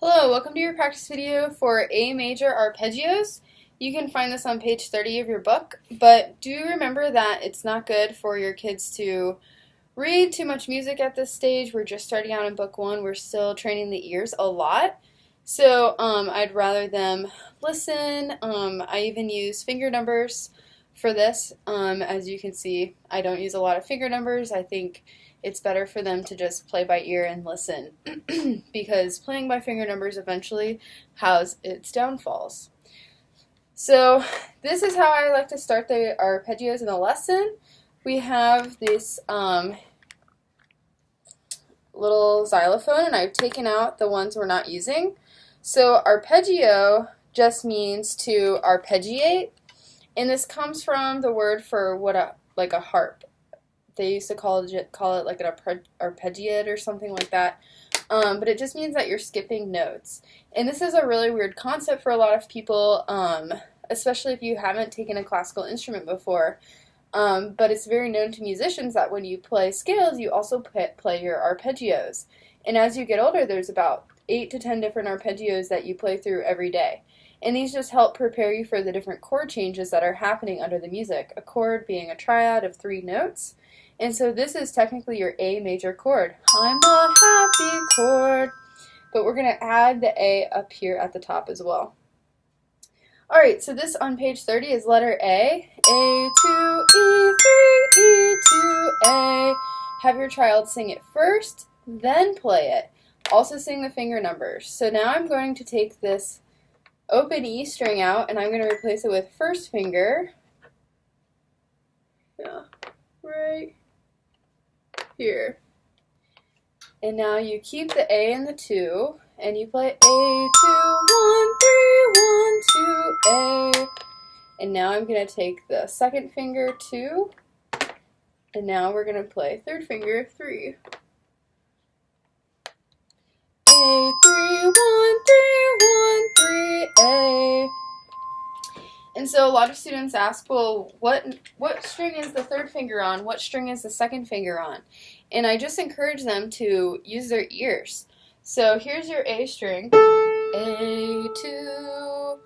Hello, welcome to your practice video for A Major Arpeggios. You can find this on page 30 of your book, but do remember that it's not good for your kids to read too much music at this stage. We're just starting out in book one. We're still training the ears a lot. So I'd rather them listen. I even use finger numbers for this. As you can see, I don't use a lot of finger numbers. I think it's better for them to just play by ear and listen because playing by finger numbers eventually has its downfalls. So this is how I like to start the arpeggios in the lesson. We have this little xylophone, and I've taken out the ones we're not using. So arpeggio just means to arpeggiate, and this comes from the word for like a harp. They used to call it like an arpeggiate or something like that. But it just means that you're skipping notes. And this is a really weird concept for a lot of people, especially if you haven't taken a classical instrument before. But it's very known to musicians that when you play scales, you also play your arpeggios. And as you get older, there's about 8 to 10 different arpeggios that you play through every day. And these just help prepare you for the different chord changes that are happening under the music, a chord being a triad of 3 notes. And so this is technically your A major chord. I'm a happy chord. But we're going to add the A up here at the top as well. Alright, so this on page 30 is letter A. A2, E3, E2, A. Have your child sing it first, then play it. Also sing the finger numbers. So now I'm going to take this open E string out and I'm going to replace it with first finger. Yeah, right here. And now you keep the A and the 2, and you play A2, 1, 3, 1, 2, A. And now I'm going to take the second finger, 2, and now we're going to play third finger, 3. A3, 1, 3, 1, 3, A. And so a lot of students ask, well, what string is the third finger on? What string is the second finger on? And I just encourage them to use their ears. So here's your A string, A2.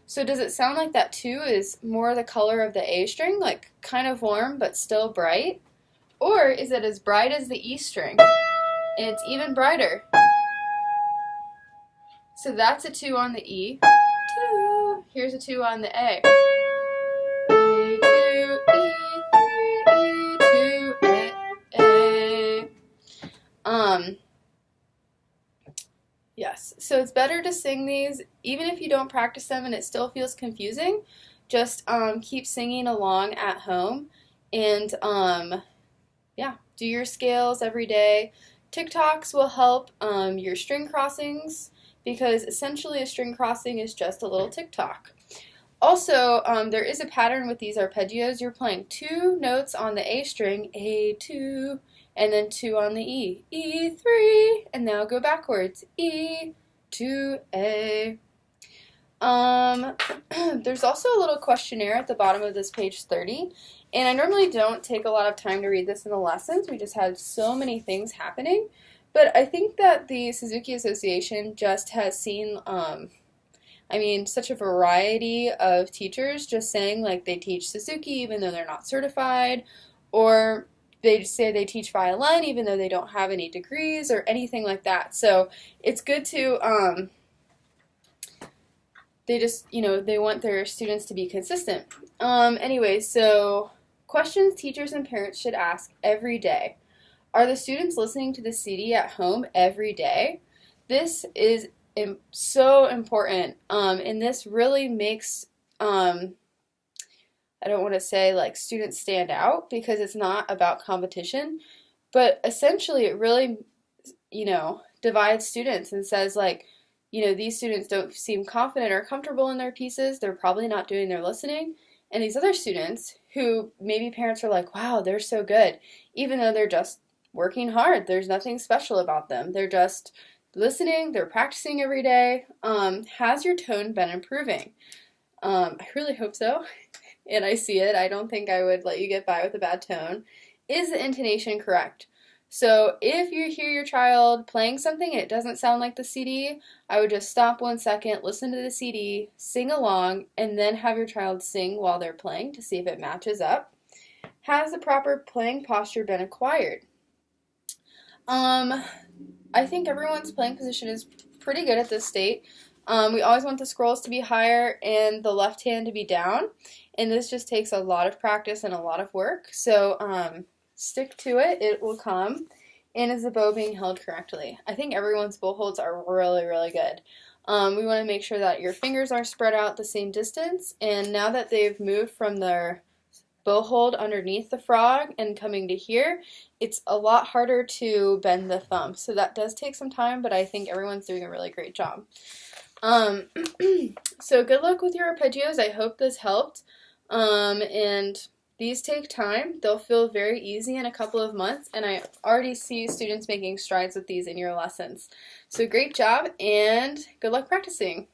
So does it sound like that 2 is more the color of the A string, like kind of warm but still bright? Or is it as bright as the E string? And it's even brighter. So that's a 2 on the E. 2. Here's a 2 on the A. E2, E3, E2, A. Yes, so it's better to sing these, even if you don't practice them and it still feels confusing, just keep singing along at home, and yeah, do your scales every day. TikToks will help your string crossings, because essentially a string crossing is just a little tick-tock. Also, there is a pattern with these arpeggios. You're playing 2 notes on the A string, A2, and then 2 on the E, E3, and now go backwards, E, 2, A. There's also a little questionnaire at the bottom of this page 30, and I normally don't take a lot of time to read this in the lessons. We just had so many things happening. But I think that the Suzuki Association just has seen, such a variety of teachers just saying like they teach Suzuki even though they're not certified, or they say they teach violin even though they don't have any degrees or anything like that. So it's good to, they want their students to be consistent. Anyway, so questions teachers and parents should ask every day. Are the students listening to the CD at home every day? This is so important, and this really makes, I don't want to say like students stand out, because it's not about competition, but essentially it really, divides students and says like, these students don't seem confident or comfortable in their pieces, they're probably not doing their listening, and these other students who maybe parents are like, wow, they're so good, even though they're just working hard. There's nothing special about them. They're just listening, they're practicing every day. Has your tone been improving? I really hope so, and I see it. I don't think I would let you get by with a bad tone. Is the intonation correct? So if you hear your child playing something and it doesn't sound like the CD, I would just stop 1 second, listen to the CD, sing along, and then have your child sing while they're playing to see if it matches up. Has the proper playing posture been acquired? I think everyone's playing position is pretty good at this state. We always want the scrolls to be higher and the left hand to be down, and this just takes a lot of practice and a lot of work. So stick to it, it will come. And is the bow being held correctly? I think everyone's bow holds are really, really good. We want to make sure that your fingers are spread out the same distance, and now that they've moved from their bow hold underneath the frog and coming to here, it's a lot harder to bend the thumb. So that does take some time, but I think everyone's doing a really great job. So good luck with your arpeggios. I hope this helped. And these take time. They'll feel very easy in a couple of months, and I already see students making strides with these in your lessons. So great job, and good luck practicing.